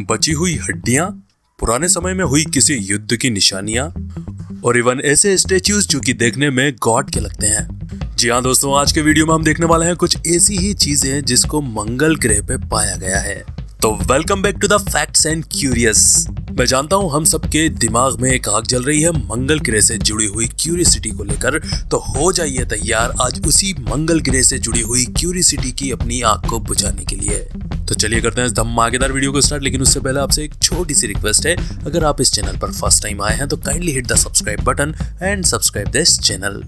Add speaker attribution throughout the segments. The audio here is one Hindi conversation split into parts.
Speaker 1: बची हुई हड्डियां, पुराने समय में हुई किसी युद्ध की निशानियां और इवन ऐसे स्टेच्यूज जो कि देखने में गॉड के लगते हैं। जी हाँ दोस्तों, आज के वीडियो में हम देखने वाले हैं कुछ ऐसी ही चीजें जिसको मंगल ग्रह पे पाया गया है। तो welcome back to the facts and curious. मैं जानता हूँ हम सबके दिमाग में एक आग जल रही है मंगल ग्रह से जुड़ी हुई क्यूरियसिटी को लेकर, तो हो जाइए तैयार आज उसी मंगल ग्रह से जुड़ी हुई क्यूरियसिटी की अपनी आग को बुझाने के लिए। तो चलिए करते हैं इस धमाकेदार वीडियो को स्टार्ट। लेकिन उससे पहले आपसे एक छोटी सी रिक्वेस्ट है, अगर आप इस चैनल पर फर्स्ट टाइम आए हैं तो kindly hit the subscribe button and subscribe this channel.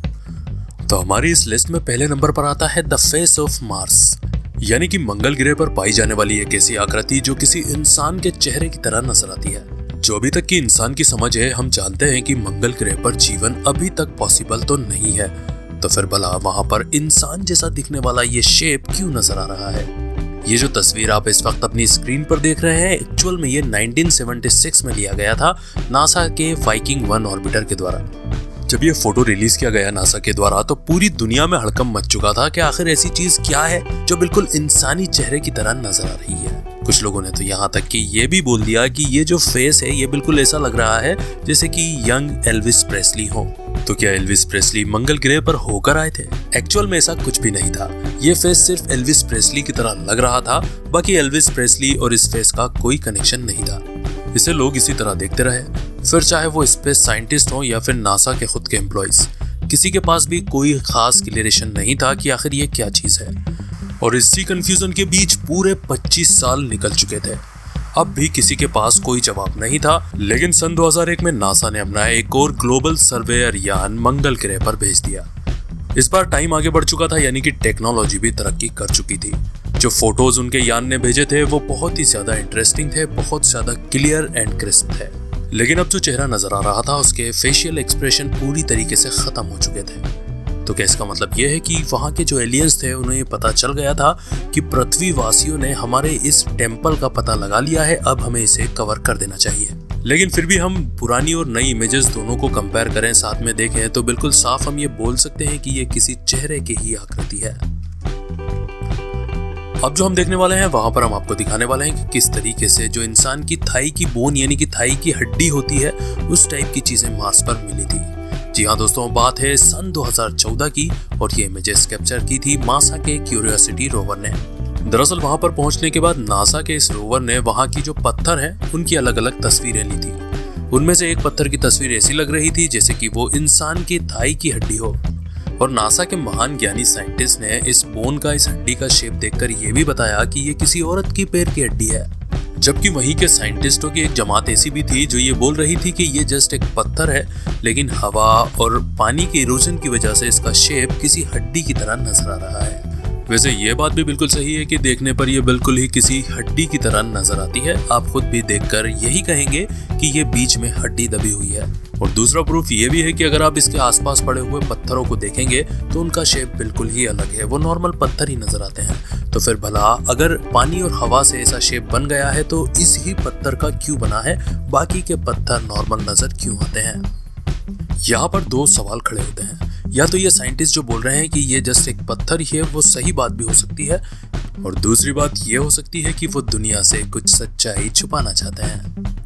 Speaker 1: तो हमारी इस लिस्ट में पहले नंबर पर आता है द फेस ऑफ मार्स, यानी कि मंगल ग्रह पर पाई जाने वाली एक ऐसी आकृति जो किसी इंसान के चेहरे की तरह नजर आती है। जो अभी तक की इंसान की समझ है, हम जानते हैं कि मंगल ग्रह पर जीवन अभी तक पॉसिबल तो नहीं है, तो फिर भला वहां पर इंसान जैसा दिखने वाला ये शेप क्यों नजर आ रहा है? ये जो तस्वीर आप इस वक्त अपनी स्क्रीन पर देख रहे हैं, एक्चुअल में ये 1976 में लिया गया था नासा के वाइकिंग 1 ऑर्बिटर के द्वारा। जब ये फोटो रिलीज किया गया नासा के द्वारा तो पूरी दुनिया में हड़कंप मच चुका था कि आखिर ऐसी चीज क्या है जो बिल्कुल इंसानी चेहरे की तरह नजर आ रही है। कुछ लोगों ने तो यहाँ तक कि ये भी बोल दिया कि ये जो फेस है ये बिल्कुल ऐसा लग रहा है जैसे कि यंग एल्विस प्रेस्ली हो। तो क्या एल्विस प्रेस्ली मंगल ग्रह पर होकर आए थे? एक्चुअल में ऐसा कुछ भी नहीं था। ये फेस सिर्फ एल्विस प्रेस्ली की तरह लग रहा था, बाकी एल्विस प्रेस्ली और इस फेस का कोई कनेक्शन नहीं था। इसे लोग इसी तरह देखते रहे, फिर चाहे वो स्पेस साइंटिस्ट हो या फिर नासा के खुद के एम्प्लॉइज, किसी के पास भी कोई खास क्लियरेशन नहीं था कि आखिर ये क्या चीज है। और इसी कंफ्यूजन के बीच पूरे 25 साल निकल चुके थे, अब भी किसी के पास कोई जवाब नहीं था। लेकिन सन 2001 में नासा ने अपना एक और ग्लोबल सर्वेयर यान मंगल ग्रह पर भेज दिया। इस बार टाइम आगे बढ़ चुका था, यानी कि टेक्नोलॉजी भी तरक्की कर चुकी थी। जो फोटोज उनके यान ने भेजे थे वो बहुत ही ज्यादा इंटरेस्टिंग थे, बहुत ज्यादा क्लियर एंड क्रिस्प थे। लेकिन अब जो चेहरा नजर आ रहा था उसके फेशियल एक्सप्रेशन पूरी तरीके से खत्म हो चुके थे। तो क्या इसका मतलब यह है कि वहां के जो एलियंस थे उन्हें पता चल गया था कि पृथ्वी वासियों ने हमारे इस टेम्पल का पता लगा लिया है, अब हमें इसे कवर कर देना चाहिए। लेकिन फिर भी हम पुरानी और नई इमेजेस दोनों को कंपेयर करें, साथ में देखें, तो बिल्कुल साफ हम ये बोल सकते हैं कि ये किसी चेहरे की ही आकृति है। अब जो हम देखने वाले हैं वहां पर हम आपको दिखाने वाले हैं कि किस तरीके से जो इंसान की थाई की बोन यानी कि थाई की हड्डी होती है उस टाइप की चीजें मार्स पर मिली थी। जी हाँ दोस्तों, बात है सन 2014 की और ये इमेजेस कैप्चर की थी नासा के क्यूरियोसिटी रोवर ने। दरअसल वहां पर पहुंचने के बाद नासा के इस रोवर ने वहां की जो पत्थर हैं उनकी अलग अलग तस्वीरें ली थी। उनमें से एक पत्थर की तस्वीर ऐसी लग रही थी जैसे कि वो इंसान की थाई की हड्डी हो। और नासा के महान ज्ञानी साइंटिस्ट ने इस बोन का, इस हड्डी का शेप देखकर ये भी बताया कि ये किसी औरत की पैर की हड्डी है। जबकि वहीं के साइंटिस्टों की एक जमात ऐसी भी थी जो ये बोल रही थी कि ये जस्ट एक पत्थर है, लेकिन हवा और पानी के इरोजन की वजह से इसका शेप किसी हड्डी की तरह नजर आ रहा है। वैसे ये बात भी बिल्कुल सही है कि देखने पर ये बिल्कुल ही किसी हड्डी की तरह नजर आती है। आप खुद भी देखकर यही कहेंगे कि ये बीच में हड्डी दबी हुई है। और दूसरा प्रूफ ये भी है कि अगर आप इसके आसपास पड़े हुए पत्थरों को देखेंगे तो उनका शेप बिल्कुल ही अलग है, वो नॉर्मल पत्थर ही नजर आते हैं। तो फिर भला अगर पानी और हवा से ऐसा शेप बन गया है तो इस ही पत्थर का क्यों बना है, बाकी के पत्थर नॉर्मल नजर क्यों आते हैं? यहाँ पर दो सवाल खड़े होते हैं। या तो ये साइंटिस्ट जो बोल रहे हैं कि ये जस्ट एक पत्थर ही है वो सही बात भी हो सकती है, और दूसरी बात ये हो सकती है कि वो दुनिया से कुछ सच्चाई छुपाना चाहते हैं।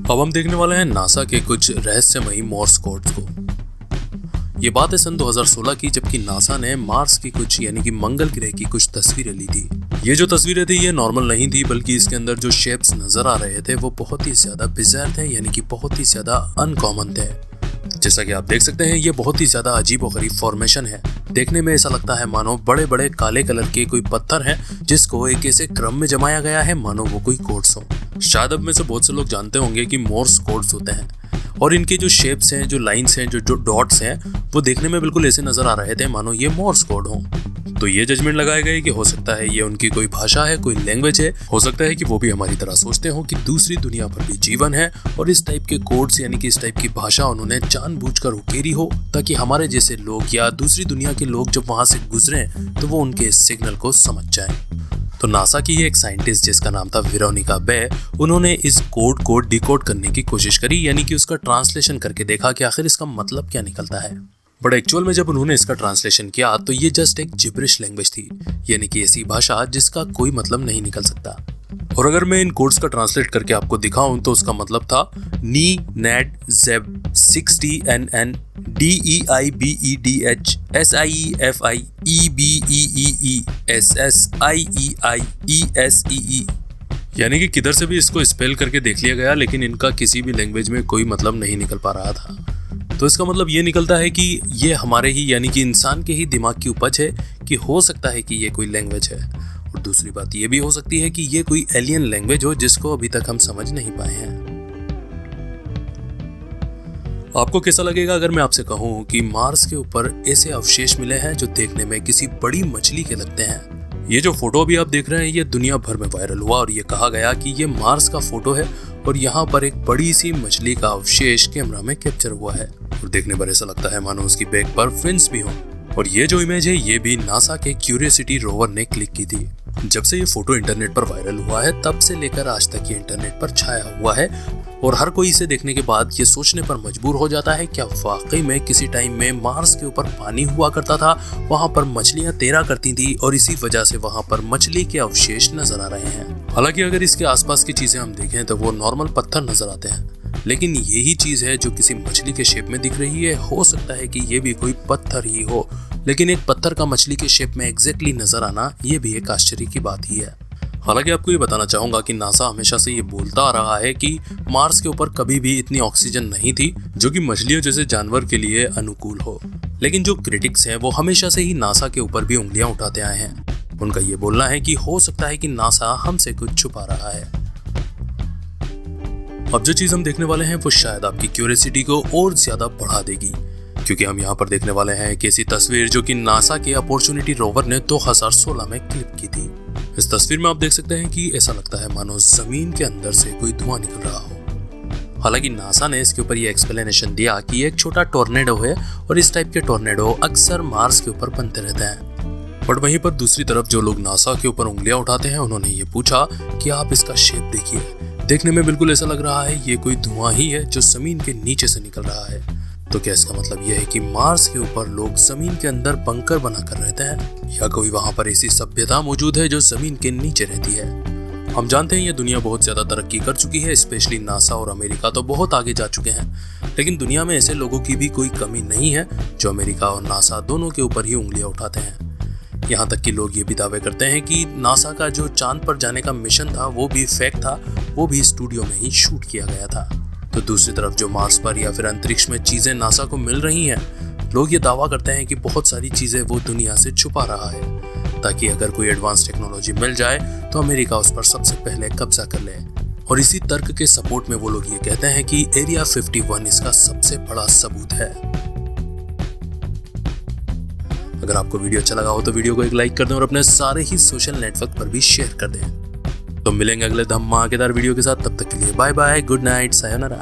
Speaker 1: अब हम देखने वाले हैं नासा के कुछ रहस्यमयी मोर्स कोड्स को। ये बात है सन 2016 की, जबकि नासा ने मार्स की कुछ यानी कि मंगल ग्रह की कुछ तस्वीरें ली थी। ये जो तस्वीरें थी ये नॉर्मल नहीं थी, बल्कि इसके अंदर जो शेप्स नजर आ रहे थे वो बहुत ही ज्यादा बिज़ार थे, यानी कि बहुत ही ज्यादा अनकॉमन थे। जैसा कि आप देख सकते हैं ये बहुत ही ज्यादा अजीब और गरीब फॉर्मेशन है। देखने में ऐसा लगता है मानो बड़े बड़े काले कलर के कोई पत्थर हैं जिसको एक ऐसे क्रम में जमाया गया है मानो वो कोई कोड्स हो। शायद अब में से बहुत से लोग जानते होंगे कि मोर्स कोड्स होते हैं, और इनके जो शेप्स हैं, जो लाइंस हैं, जो डॉट्स हैं, वो देखने में बिल्कुल ऐसे नजर आ रहे थे मानो ये मोर्स कोड हो। तो ये जजमेंट लगाए गए कि हो सकता है ये उनकी कोई भाषा है, कोई लैंग्वेज है। हो सकता है कि वो भी हमारी तरह सोचते हो कि दूसरी दुनिया पर भी जीवन है, और इस टाइप के कोड्स यानी कि इस टाइप की भाषा उन्होंने जानबूझकर उकेरी हो ताकि हमारे जैसे लोग या दूसरी दुनिया के लोग जब वहां से गुजरे तो वो उनके इस सिग्नल को समझ जाएं। तो नासा की एक साइंटिस्ट जिसका नाम था वेरोनिका बे, उन्होंने इस कोड को डिकोड करने की कोशिश करी, यानी कि उसका ट्रांसलेशन करके देखा कि आखिर इसका मतलब क्या निकलता है। बट एक्चुअल में जब उन्होंने इसका ट्रांसलेशन किया तो ये जस्ट एक जिब्रिश लैंग्वेज थी, यानी कि ऐसी भाषा जिसका कोई मतलब नहीं निकल सकता। और अगर मैं इन कोड्स का ट्रांसलेट करके आपको दिखाऊं तो उसका मतलब था नी नेड जेब 60NN DEIBEDH SIEFI EBEEE SSIEI यानी कि किधर से भी इसको स्पेल करके देख लिया गया, लेकिन इनका किसी भी लैंग्वेज में कोई मतलब नहीं निकल पा रहा था। तो इसका मतलब ये निकलता है कि ये हमारे ही यानी कि इंसान के ही दिमाग की उपज है कि हो सकता है कि ये कोई लैंग्वेज है। और दूसरी बात ये भी हो सकती है कि ये कोई एलियन लैंग्वेज हो जिसको अभी तक हम समझ नहीं पाए हैं। आपको कैसा लगेगा अगर मैं आपसे कहूं कि मार्स के ऊपर ऐसे अवशेष मिले हैं जो देखने में किसी बड़ी मछली के लगते हैं। ये जो फोटो अभी आप देख रहे हैं ये दुनिया भर में वायरल हुआ और ये कहा गया कि ये मार्स का फोटो है और यहाँ पर एक बड़ी सी मछली का अवशेष कैमरा में कैप्चर हुआ है और देखने पर ऐसा लगता है मानो उसकी बैक पर फिन्स भी हो। और ये जो इमेज है ये भी नासा के क्यूरियोसिटी रोवर ने क्लिक की थी। जब से ये फोटो इंटरनेट पर वायरल हुआ है तब से लेकर आज तक ये इंटरनेट पर छाया हुआ है और हर कोई इसे देखने के बाद ये सोचने पर मजबूर हो जाता है क्या वाकई में किसी टाइम में मार्स के ऊपर पानी हुआ करता था, वहां पर मछलियां तैरा करती थी और इसी वजह से वहां पर मछली के अवशेष नजर आ रहे हैं। हालांकि अगर इसके आसपास की चीजें हम देखें तो वो नॉर्मल पत्थर नजर आते हैं, लेकिन यही चीज है जो किसी मछली के शेप में दिख रही है। हो सकता है कि ये भी कोई पत्थर ही हो, लेकिन एक पत्थर का मछली के शेप में एग्जैक्टली नजर आना ये भी एक आश्चर्य की बात ही है। हालांकि आपको ये बताना चाहूंगा कि नासा हमेशा से ये बोलता आ रहा है कि मार्स के ऊपर कभी भी इतनी ऑक्सीजन नहीं थी जो कि मछलियों जैसे जानवर के लिए अनुकूल हो, लेकिन जो क्रिटिक्स हैं वो हमेशा से ही नासा के ऊपर भी उंगलियां उठाते आए हैं। उनका ये बोलना है कि हो सकता है कि नासा हमसे कुछ छुपा रहा है। अब जो चीज हम देखने वाले हैं वो शायद आपकी क्यूरियोसिटी को और ज्यादा बढ़ा देगी, क्योंकि हम यहाँ पर देखने वाले हैं एक ऐसी तस्वीर जो कि नासा के अपॉर्चुनिटी रोवर ने 2016 में क्लिक की थी। इस तस्वीर में आप देख सकते हैं कि ऐसा लगता है मानो जमीन के अंदर से कोई धुआं निकल रहा हो। हालांकि नासा ने इसके ऊपर ये एक्सप्लेनेशन दिया कि एक छोटा टोर्नेडो है और इस टाइप के टोर्नेडो अक्सर मार्स के ऊपर बनते रहते हैं। बट वहीं पर दूसरी तरफ जो लोग नासा के ऊपर उंगलियां उठाते हैं उन्होंने ये पूछा कि आप इसका शेप देखिए, देखने में बिल्कुल ऐसा लग रहा है ये कोई धुआं ही है जो जमीन के नीचे से निकल रहा है। तो क्या इसका मतलब यह है कि मार्स के ऊपर लोग जमीन के अंदर बंकर बनाकर रहते हैं, या कोई वहां पर ऐसी सभ्यता मौजूद है जो जमीन के नीचे रहती है? हम जानते हैं ये दुनिया बहुत ज्यादा तरक्की कर चुकी है, स्पेशली नासा और अमेरिका तो बहुत आगे जा चुके हैं, लेकिन दुनिया में ऐसे लोगों की भी कोई कमी नहीं है जो अमेरिका और नासा दोनों के ऊपर ही उंगलियां उठाते हैं। यहाँ तक कि लोग ये भी दावे करते हैं कि नासा का जो चांद पर जाने का मिशन था वो भी फेक था, वो भी स्टूडियो में ही शूट किया गया था। तो दूसरी तरफ जो मार्स पर या फिर अंतरिक्ष में चीजें नासा को मिल रही हैं, लोग ये दावा करते हैं कि बहुत सारी चीजें वो दुनिया से छुपा रहा है, ताकि अगर कोई एडवांस टेक्नोलॉजी मिल जाए तो अमेरिका उस पर सबसे पहले कब्जा कर ले। और इसी तर्क के सपोर्ट में वो लोग ये कहते हैं कि एरिया 51 इसका सबसे बड़ा सबूत है। अगर आपको वीडियो अच्छा लगा हो तो वीडियो को एक लाइक कर दें और अपने सारे ही सोशल नेटवर्क पर भी शेयर कर दें। तो मिलेंगे अगले धमाकेदार वीडियो के साथ, तब तक के लिए bye bye, good night, sayonara.